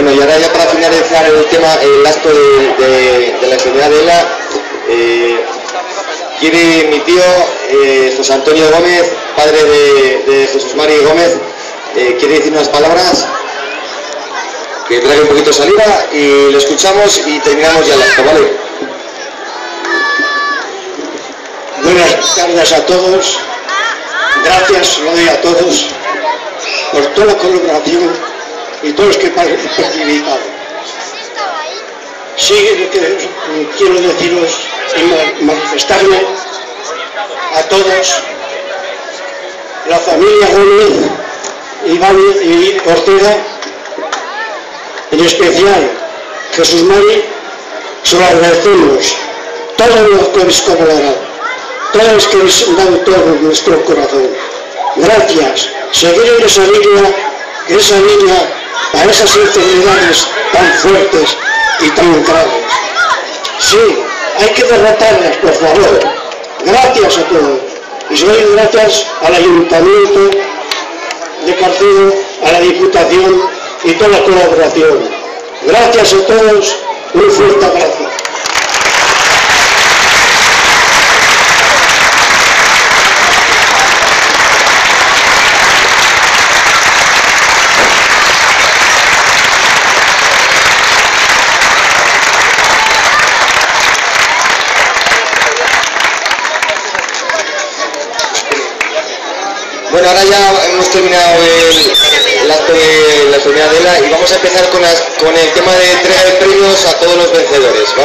Bueno, y ahora ya para finalizar el acto de la enfermedad de ELA, quiere mi tío José Antonio Gómez, padre de Jesús Mari Gómez, quiere decir unas palabras, que traiga un poquito de saliva y le escuchamos y terminamos ya el acto, ¿vale? Buenas tardes a todos, gracias lo doy a todos por toda la colaboración y todos los que participaron. Sí, lo que quiero deciros y manifestarme a todos, la familia Gómez, Iván y Ortega, en especial Jesús Mari, se lo agradecemos todo lo que habéis colaborado, todo lo que habéis dado todo en nuestro corazón. Gracias, seguir en esa línea para esas enfermedades tan fuertes y tan graves. Sí, hay que derrotarlas, por favor. Gracias a todos. Y sobre todo gracias al Ayuntamiento de Carcedo, a la Diputación y toda la colaboración. Gracias a todos, un fuerte abrazo. Bueno, ahora ya hemos terminado el acto de la enfermedad de ELA y vamos a empezar con el tema de entrega de premios a todos los vencedores, ¿vale?